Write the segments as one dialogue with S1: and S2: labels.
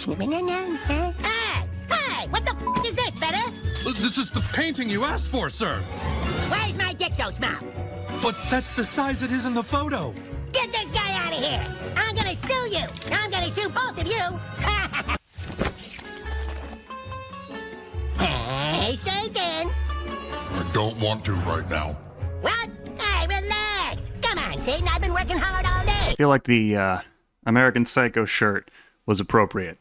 S1: Hey, what the f is this, fella?
S2: This is the painting you asked for, sir.
S1: Why is my dick so small?
S2: But that's the size it is in the photo.
S1: Get this guy out of here! I'm gonna sue you! I'm gonna sue both of you! Hey, Satan!
S3: I don't want to right now.
S1: What? Hey, relax! Come on, Satan, I've been working hard all day!
S4: I feel like the American Psycho shirt was appropriate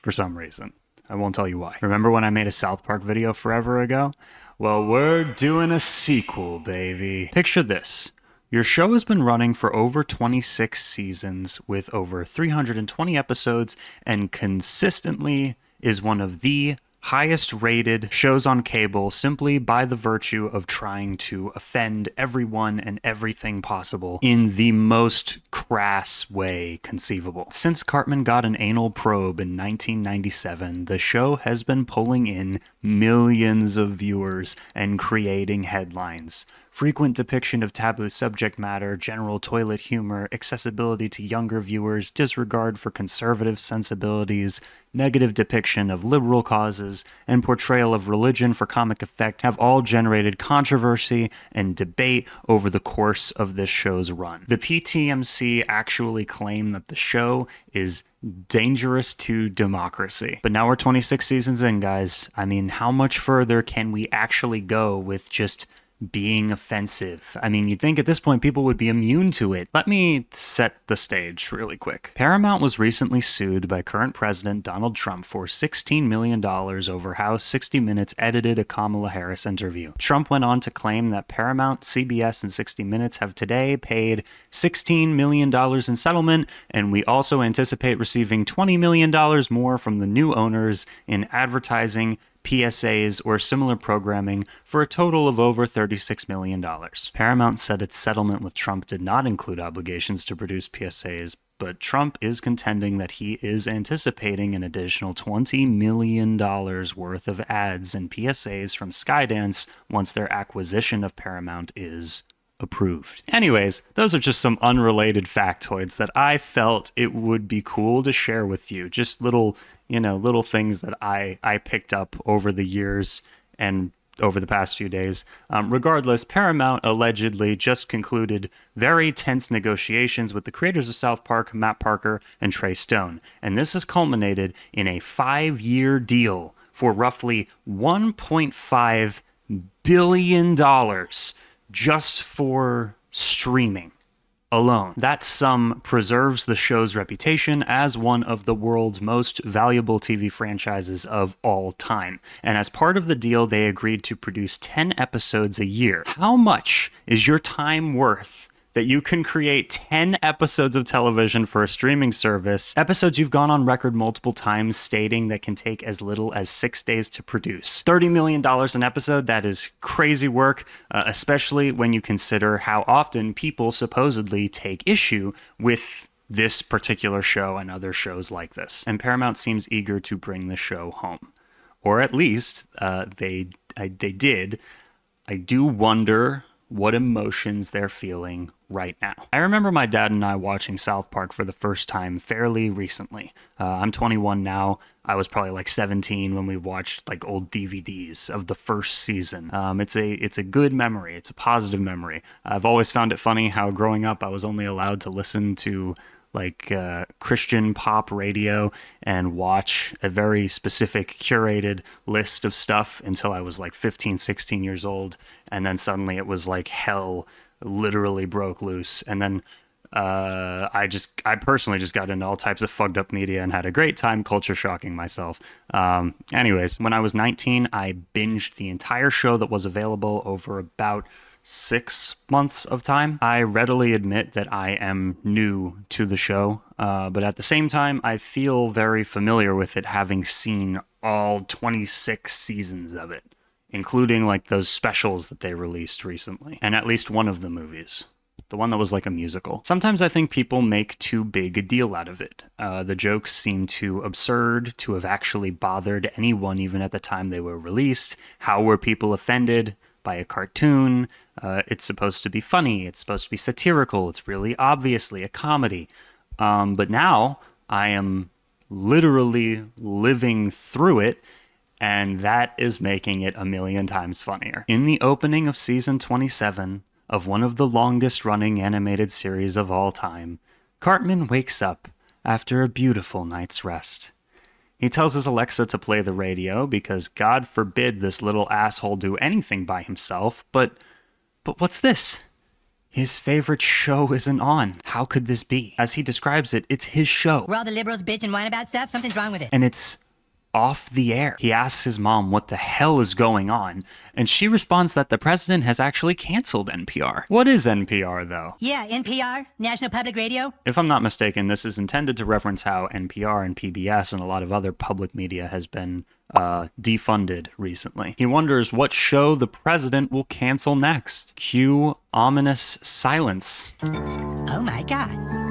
S4: for some reason. I won't tell you why. Remember when I made a South Park video forever ago? Well, we're doing a sequel, baby. Picture this. Your show has been running for over 26 seasons with over 320 episodes and consistently is one of the highest rated shows on cable simply by the virtue of trying to offend everyone and everything possible in the most crass way conceivable. Since Cartman got an anal probe in 1997, the show has been pulling in millions of viewers and creating headlines. Frequent depiction of taboo subject matter, general toilet humor, accessibility to younger viewers, disregard for conservative sensibilities, negative depiction of liberal causes, and portrayal of religion for comic effect have all generated controversy and debate over the course of this show's run. The PTMC actually claim that the show is dangerous to democracy. But now we're 26 seasons in, guys. I mean, how much further can we actually go with just being offensive? I mean, you'd think at this point people would be immune to it. Let me set the stage really quick. Paramount was recently sued by current President Donald Trump for $16 million over how 60 Minutes edited a Kamala Harris interview. Trump went on to claim that Paramount, CBS, and 60 Minutes have today paid $16 million in settlement, and we also anticipate receiving $20 million more from the new owners in advertising, PSAs, or similar programming for a total of over $36 million. Paramount said its settlement with Trump did not include obligations to produce PSAs, but Trump is contending that he is anticipating an additional $20 million worth of ads and PSAs from Skydance once their acquisition of Paramount is approved. Anyways, those are just some unrelated factoids that I felt it would be cool to share with you. Just little things that I picked up over the years and over the past few days. Regardless, Paramount allegedly just concluded very tense negotiations with the creators of South Park, Matt Parker, and Trey Stone. And this has culminated in a 5-year deal for roughly $1.5 billion just for streaming alone. That sum preserves the show's reputation as one of the world's most valuable TV franchises of all time. And as part of the deal, they agreed to produce 10 episodes a year. How much is your time worth that you can create 10 episodes of television for a streaming service, episodes you've gone on record multiple times stating that can take as little as 6 days to produce? $30 million an episode, that is crazy work, especially when you consider how often people supposedly take issue with this particular show and other shows like this. And Paramount seems eager to bring the show home. Or at least they did. I do wonder what emotions they're feeling right now. I remember my dad and I watching South Park for the first time fairly recently. I'm 21 now. I was probably like 17 when we watched like old DVDs of the first season. It's a good memory. It's a positive memory. I've always found it funny how growing up I was only allowed to listen to like Christian pop radio and watch a very specific curated list of stuff until I was like 15, 16 years old. And then suddenly it was like hell literally broke loose. And then I personally just got into all types of fucked up media and had a great time culture shocking myself. Anyways, when I was 19, I binged the entire show that was available over about 6 months of time. I readily admit that I am new to the show, but at the same time, I feel very familiar with it, having seen all 26 seasons of it, including like those specials that they released recently, and at least one of the movies. The one that was like a musical. Sometimes I think people make too big a deal out of it. The jokes seem too absurd to have actually bothered anyone even at the time they were released. How were people offended by a cartoon? It's supposed to be funny. It's supposed to be satirical. It's really obviously a comedy. But now I am literally living through it, and that is making it a million times funnier. In the opening of season 27 of one of the longest running animated series of all time, Cartman wakes up after a beautiful night's rest. He tells his Alexa to play the radio because God forbid this little asshole do anything by himself, but what's this? His favorite show isn't on. How could this be? As he describes it, it's his show.
S1: Where all the liberals bitch and whine about stuff, something's wrong with it.
S4: And it's off the air. He asks his mom what the hell is going on, and she responds that the president has actually canceled NPR. What is NPR, though?
S1: Yeah, NPR, National Public Radio.
S4: If I'm not mistaken, this is intended to reference how NPR and PBS and a lot of other public media has been defunded recently. He wonders what show the president will cancel next. Cue ominous silence.
S1: Oh my God.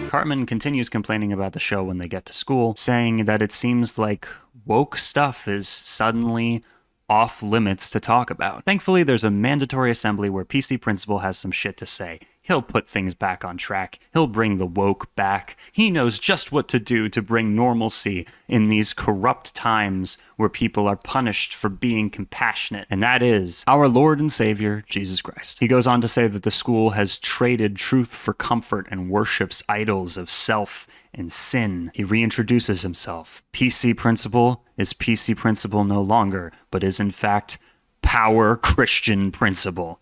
S4: Cartman continues complaining about the show when they get to school, saying that it seems like woke stuff is suddenly off limits to talk about. Thankfully, there's a mandatory assembly where PC Principal has some shit to say. He'll put things back on track. He'll bring the woke back. He knows just what to do to bring normalcy in these corrupt times where people are punished for being compassionate. And that is our Lord and Savior, Jesus Christ. He goes on to say that the school has traded truth for comfort and worships idols of self and sin. He reintroduces himself. PC Principal is PC Principal no longer, but is in fact Power Christian Principal.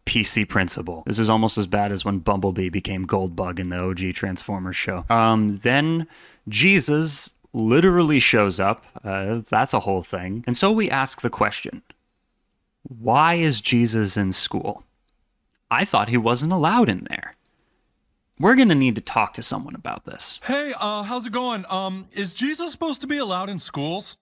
S4: PC Principal. This is almost as bad as when Bumblebee became Goldbug in the OG Transformers show. Then Jesus literally shows up. That's a whole thing. And so we ask the question, why is Jesus in school? I thought he wasn't allowed in there. We're going to need to talk to someone about this.
S2: Hey, how's it going? Is Jesus supposed to be allowed in schools?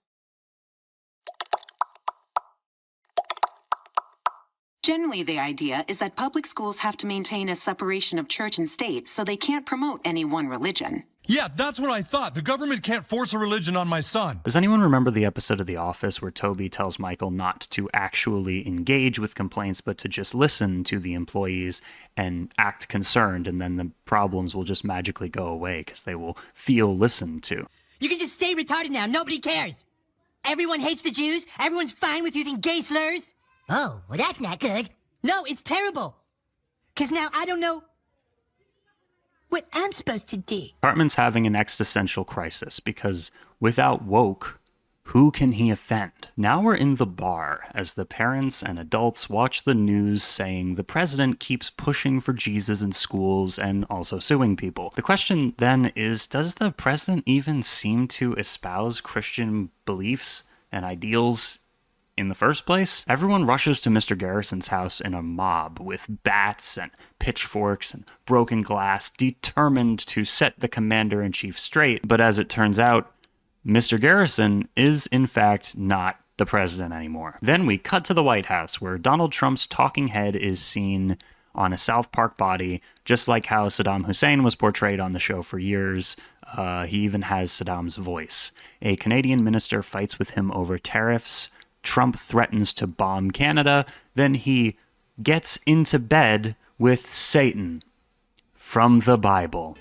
S5: Generally, the idea is that public schools have to maintain a separation of church and state, so they can't promote any one religion.
S2: Yeah, that's what I thought. The government can't force a religion on my son.
S4: Does anyone remember the episode of The Office where Toby tells Michael not to actually engage with complaints, but to just listen to the employees and act concerned, and then the problems will just magically go away because they will feel listened to?
S1: You can just stay retarded now. Nobody cares. Everyone hates the Jews. Everyone's fine with using gay slurs. Oh, well, that's not good. No, it's terrible. Because now I don't know what I'm supposed to do.
S4: Cartman's having an existential crisis because without woke, who can he offend? Now we're in the bar as the parents and adults watch the news saying the president keeps pushing for Jesus in schools and also suing people. The question then is, does the president even seem to espouse Christian beliefs and ideals in the first place? Everyone rushes to Mr. Garrison's house in a mob with bats and pitchforks and broken glass, determined to set the commander-in-chief straight. But as it turns out, Mr. Garrison is in fact not the president anymore. Then we cut to the White House, where Donald Trump's talking head is seen on a South Park body, just like how Saddam Hussein was portrayed on the show for years. He even has Saddam's voice. A Canadian minister fights with him over tariffs. Trump threatens to bomb Canada. Then he gets into bed with Satan from the Bible.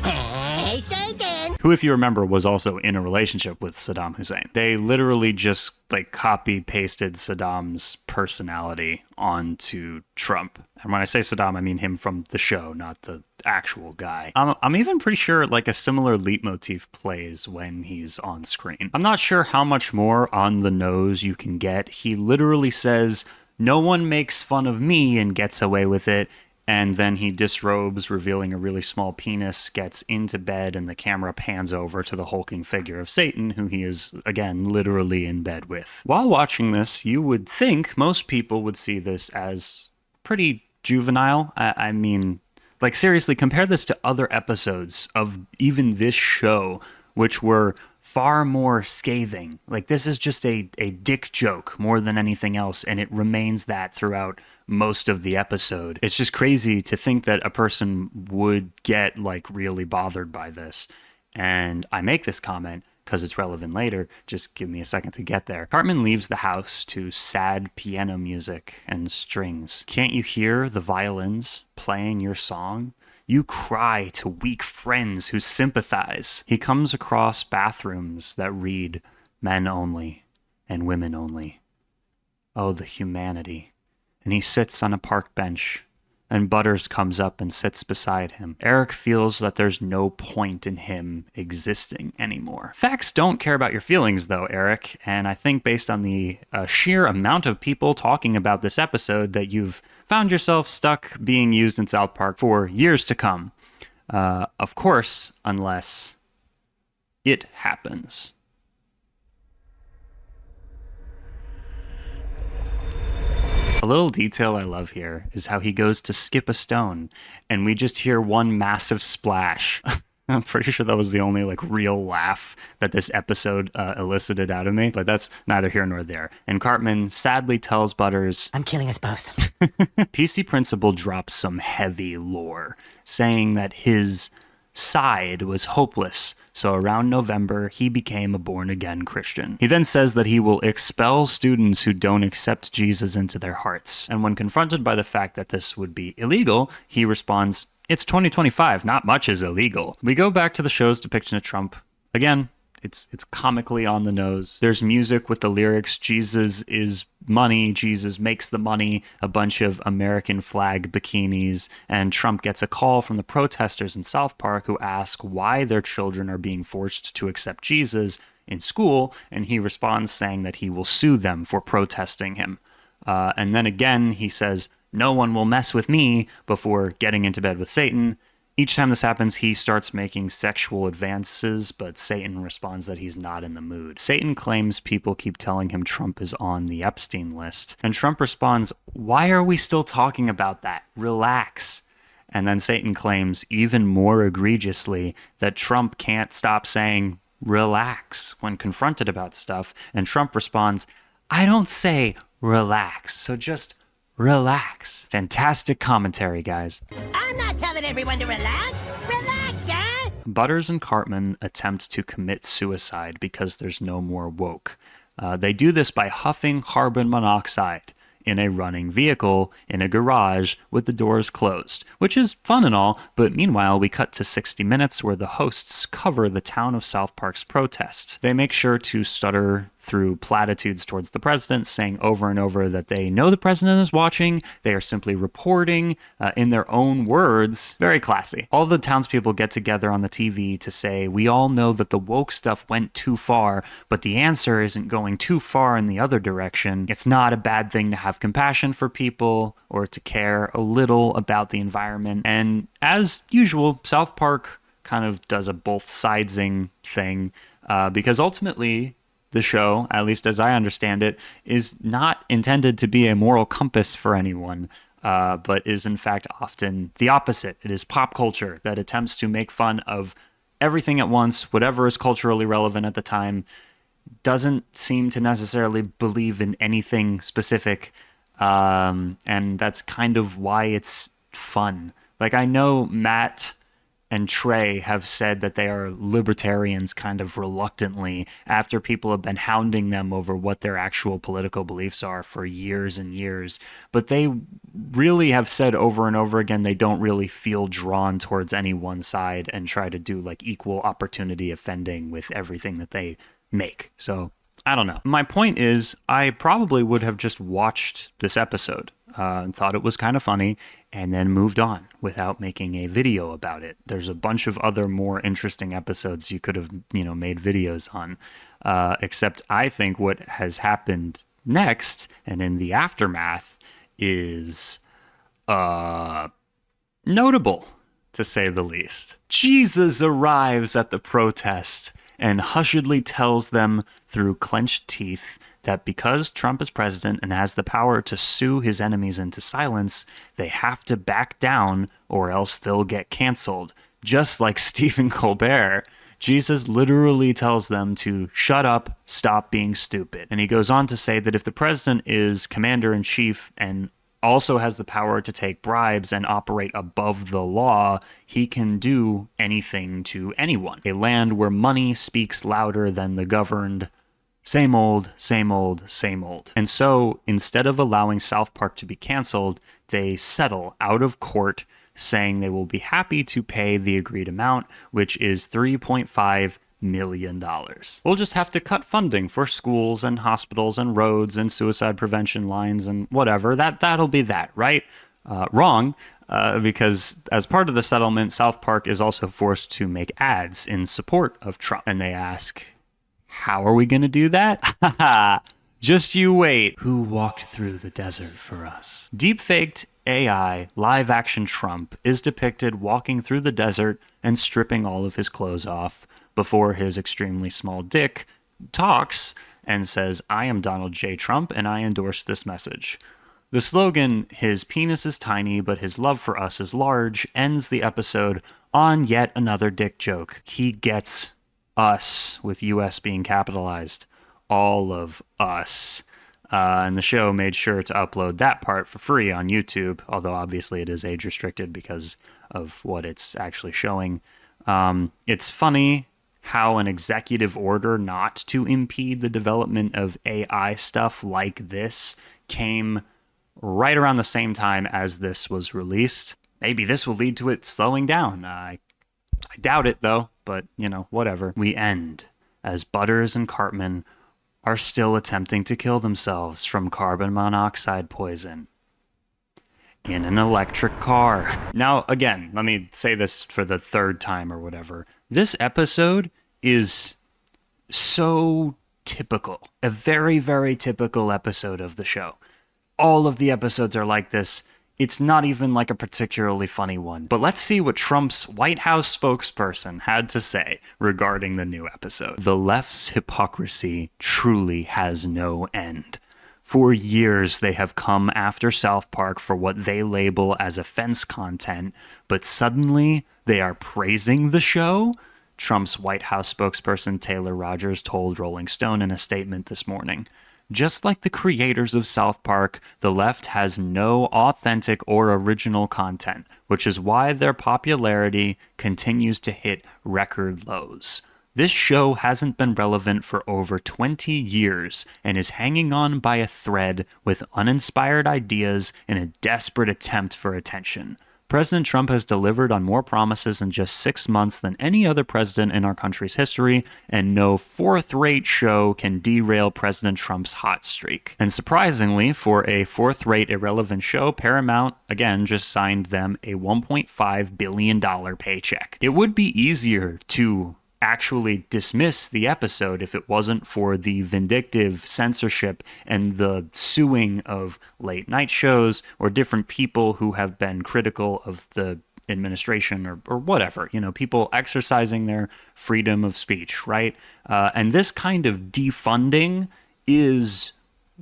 S1: Hey, Satan!
S4: Who, if you remember, was also in a relationship with Saddam Hussein. They literally just copy-pasted Saddam's personality onto Trump. And when I say Saddam, I mean him from the show, not the actual guy. I'm even pretty sure a similar leitmotif plays when he's on screen. I'm not sure how much more on the nose you can get. He literally says, "No one makes fun of me," and gets away with it. And then he disrobes, revealing a really small penis, gets into bed, and the camera pans over to the hulking figure of Satan, who he is, again, literally in bed with. While watching this, you would think most people would see this as pretty juvenile. I mean, seriously, compare this to other episodes of even this show, which were far more scathing. This is just a dick joke more than anything else, and it remains that throughout most of the episode. It's just crazy to think that a person would get really bothered by this. And I make this comment because it's relevant later. Just give me a second to get there. Cartman leaves the house to sad piano music and strings. Can't you hear the violins playing your song? You cry to weak friends who sympathize. He comes across bathrooms that read men only and women only. Oh, the humanity. And he sits on a park bench, and Butters comes up and sits beside him. Eric feels that there's no point in him existing anymore. Facts don't care about your feelings, though, Eric, and I think based on the sheer amount of people talking about this episode that you've found yourself stuck being used in South Park for years to come. Of course, unless it happens. A little detail I love here is how he goes to skip a stone, and we just hear one massive splash. I'm pretty sure that was the only real laugh that this episode elicited out of me, but that's neither here nor there. And Cartman sadly tells Butters,
S1: I'm killing us both.
S4: PC Principal drops some heavy lore, saying that his side was hopeless, so around November, he became a born-again Christian. He then says that he will expel students who don't accept Jesus into their hearts. And when confronted by the fact that this would be illegal, he responds, "It's 2025, not much is illegal." We go back to the show's depiction of Trump. Again, it's comically on the nose. There's music with the lyrics, Jesus is money, Jesus makes the money, a bunch of American flag bikinis, and Trump gets a call from the protesters in South Park who ask why their children are being forced to accept Jesus in school, and he responds saying that he will sue them for protesting him. And then again, he says, "No one will mess with me," before getting into bed with Satan. Each time this happens, he starts making sexual advances, but Satan responds that he's not in the mood. Satan claims people keep telling him Trump is on the Epstein list, and Trump responds, "Why are we still talking about that? Relax." And then Satan claims, even more egregiously, that Trump can't stop saying, "Relax," when confronted about stuff, and Trump responds, "I don't say relax, so just relax." Fantastic commentary, guys.
S1: I'm not telling everyone to relax. Relax, Dad!
S4: Butters and Cartman attempt to commit suicide because there's no more woke. They do this by huffing carbon monoxide in a running vehicle in a garage with the doors closed, which is fun and all, but meanwhile we cut to 60 Minutes where the hosts cover the town of South Park's protests. They make sure to stutter through platitudes towards the president, saying over and over that they know the president is watching, they are simply reporting in their own words. Very classy. All the townspeople get together on the TV to say, we all know that the woke stuff went too far, but the answer isn't going too far in the other direction. It's not a bad thing to have compassion for people or to care a little about the environment. And as usual, South Park kind of does a both sidesing thing because ultimately the show, at least as I understand it, is not intended to be a moral compass for anyone, but is in fact often the opposite. It is pop culture that attempts to make fun of everything at once, whatever is culturally relevant at the time, doesn't seem to necessarily believe in anything specific, and that's kind of why it's fun. Like, I know Matt and Trey have said that they are libertarians kind of reluctantly after people have been hounding them over what their actual political beliefs are for years and years. But they really have said over and over again they don't really feel drawn towards any one side and try to do like equal opportunity offending with everything that they make. So I don't know. My point is, I probably would have just watched this episode and thought it was kind of funny and then moved on without making a video about it. There's a bunch of other more interesting episodes you could have, made videos on. Except I think what has happened next and in the aftermath is notable, to say the least. Jesus arrives at the protest and hushedly tells them through clenched teeth that because Trump is president and has the power to sue his enemies into silence, they have to back down or else they'll get canceled. Just like Stephen Colbert, Jesus literally tells them to shut up, stop being stupid. And he goes on to say that if the president is commander-in-chief and also has the power to take bribes and operate above the law, he can do anything to anyone. A land where money speaks louder than the governed. Same old, same old, same old. And so instead of allowing South Park to be canceled, they settle out of court saying they will be happy to pay the agreed amount, which is $3.5 million. We'll just have to cut funding for schools and hospitals and roads and suicide prevention lines and whatever. That'll be that, right? Wrong. Because as part of the settlement, South Park is also forced to make ads in support of Trump. And they ask, how are we going to do that? Just you wait. Who walked through the desert for us? Deepfaked AI live-action Trump is depicted walking through the desert and stripping all of his clothes off before his extremely small dick talks and says, I am Donald J. Trump and I endorse this message. The slogan, his penis is tiny, but his love for us is large, ends the episode on yet another dick joke. He gets us, with US being capitalized. All of us. And the show made sure to upload that part for free on YouTube, although obviously it is age restricted because of what it's actually showing. It's funny how an executive order not to impede the development of AI stuff like this came right around the same time as this was released. Maybe this will lead to it slowing down. I doubt it, though, but, whatever. We end as Butters and Cartman are still attempting to kill themselves from carbon monoxide poison in an electric car. Now, again, let me say this for the third time or whatever. This episode is so typical. A very, very typical episode of the show. All of the episodes are like this. It's not even like a particularly funny one. But let's see what Trump's White House spokesperson had to say regarding the new episode. The left's hypocrisy truly has no end. For years, they have come after South Park for what they label as offense content, but suddenly they are praising the show? Trump's White House spokesperson Taylor Rogers told Rolling Stone in a statement this morning. Just like the creators of South Park, the left has no authentic or original content, which is why their popularity continues to hit record lows. This show hasn't been relevant for over 20 years and is hanging on by a thread with uninspired ideas in a desperate attempt for attention. President Trump has delivered on more promises in just 6 months than any other president in our country's history, and no fourth-rate show can derail President Trump's hot streak. And surprisingly, for a fourth-rate irrelevant show, Paramount, again, just signed them a $1.5 billion paycheck. It would be easier to actually dismiss the episode if it wasn't for the vindictive censorship and the suing of late night shows or different people who have been critical of the administration or whatever, people exercising their freedom of speech, right? And this kind of defunding is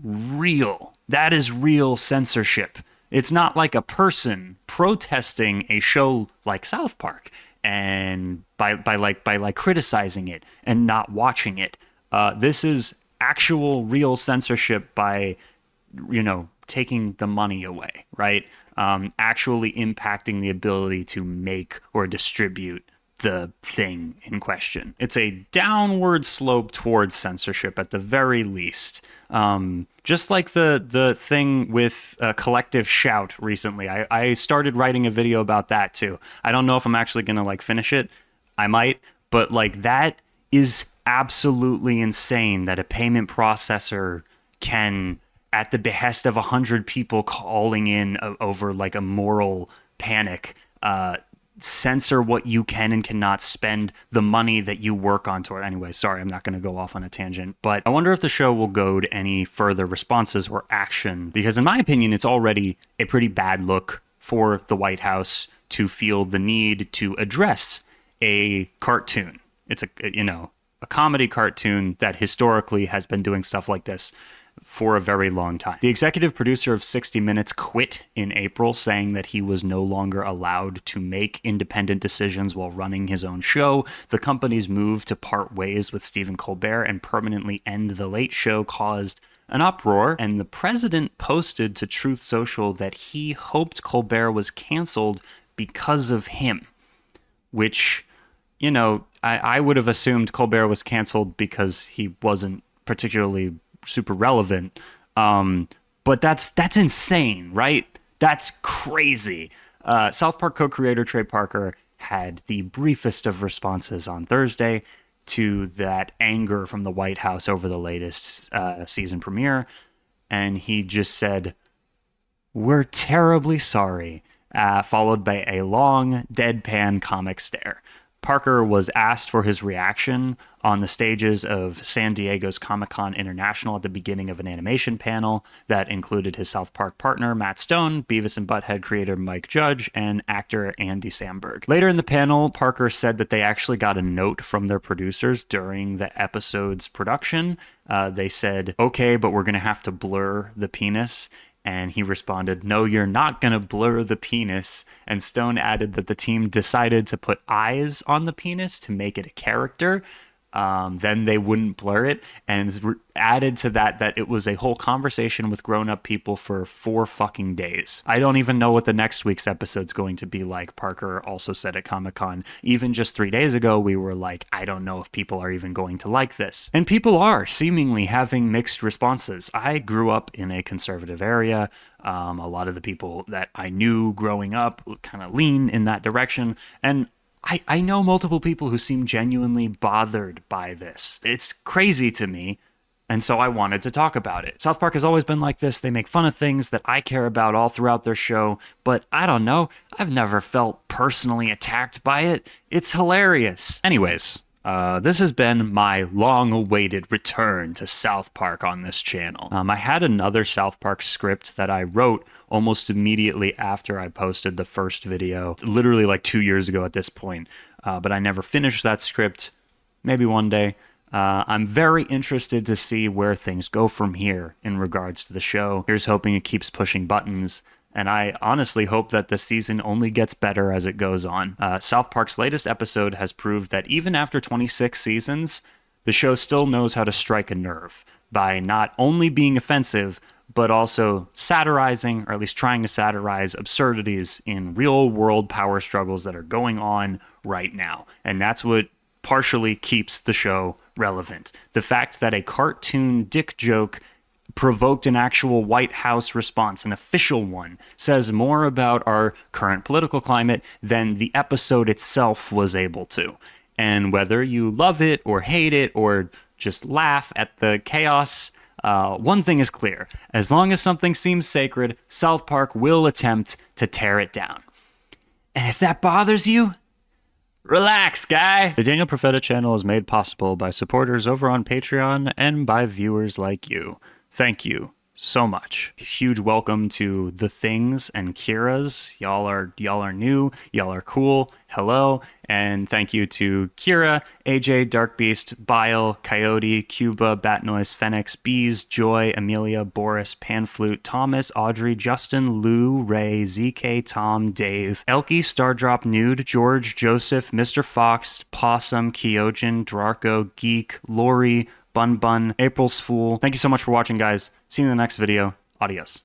S4: real. That is real censorship. It's not like a person protesting a show like South Park and by criticizing it and not watching it. This is actual real censorship by, taking the money away, right? Actually impacting the ability to make or distribute the thing in question. It's a downward slope towards censorship at the very least. Just like the thing with Collective Shout recently. I started writing a video about that too. I don't know if I'm actually going to finish it. I might, but that is absolutely insane that a payment processor can, at the behest of 100 people calling in over a moral panic, censor what you can and cannot spend the money that you work on toward. Anyway, sorry, I'm not going to go off on a tangent, but I wonder if the show will goad any further responses or action, because in my opinion, it's already a pretty bad look for the White House to feel the need to address a cartoon. It's a comedy cartoon that historically has been doing stuff like this for a very long time. The executive producer of 60 Minutes quit in April, saying that he was no longer allowed to make independent decisions while running his own show. The company's move to part ways with Stephen Colbert and permanently end The Late Show caused an uproar, and the president posted to Truth Social that he hoped Colbert was canceled because of him, which, I would have assumed Colbert was canceled because he wasn't particularly super relevant, but that's insane, right? That's crazy. South Park co-creator Trey Parker had the briefest of responses on Thursday to that anger from the White House over the latest season premiere. And he just said, "We're terribly sorry," followed by a long, deadpan comic stare. Parker was asked for his reaction on the stages of San Diego's Comic-Con International at the beginning of an animation panel that included his South Park partner, Matt Stone, Beavis and Butthead creator Mike Judge, and actor Andy Samberg. Later in the panel, Parker said that they actually got a note from their producers during the episode's production. They said, "Okay, but we're going to have to blur the penis." And he responded, "No, you're not going to blur the penis." And Stone added that the team decided to put eyes on the penis to make it a character. Then they wouldn't blur it, and added to that it was a whole conversation with grown-up people for 4 fucking days. I don't even know what the next week's episode's going to be like, Parker also said at Comic-Con. Even just 3 days ago, we were like, I don't know if people are even going to like this. And people are seemingly having mixed responses. I grew up in a conservative area. A lot of the people that I knew growing up kind of lean in that direction, and I know multiple people who seem genuinely bothered by this. It's crazy to me, and so I wanted to talk about it. South Park has always been like this. They make fun of things that I care about all throughout their show, but I don't know. I've never felt personally attacked by it. It's hilarious. Anyways, this has been my long-awaited return to South Park on this channel. I had another South Park script that I wrote almost immediately after I posted the first video, literally like 2 years ago at this point, but I never finished that script. Maybe one day. I'm very interested to see where things go from here in regards to the show. Here's hoping it keeps pushing buttons. And I honestly hope that the season only gets better as it goes on. South Park's latest episode has proved that even after 26 seasons, the show still knows how to strike a nerve by not only being offensive, but also satirizing, or at least trying to satirize, absurdities in real-world power struggles that are going on right now. And that's what partially keeps the show relevant. The fact that a cartoon dick joke provoked an actual White House response, an official one, says more about our current political climate than the episode itself was able to. And whether you love it or hate it or just laugh at the chaos, one thing is clear. As long as something seems sacred, South Park will attempt to tear it down. And if that bothers you, relax, guy! The Daniel Profeta channel is made possible by supporters over on Patreon and by viewers like you. Thank you so much. Huge welcome to The Things and Kira's. Y'all are new. Y'all are cool. Hello. And thank you to Kira, AJ, Darkbeast, Bile, Coyote, Cuba, Batnoise, Phoenix, Bees, Joy, Amelia, Boris, Panflute, Thomas, Audrey, Justin, Lou, Ray, ZK, Tom, Dave, Elkie, Stardrop, Nude, George, Joseph, Mr. Fox, Possum, Kyojin, Draco, Geek, Lori, Bun Bun, April's Fool. Thank you so much for watching, guys. See you in the next video. Adios.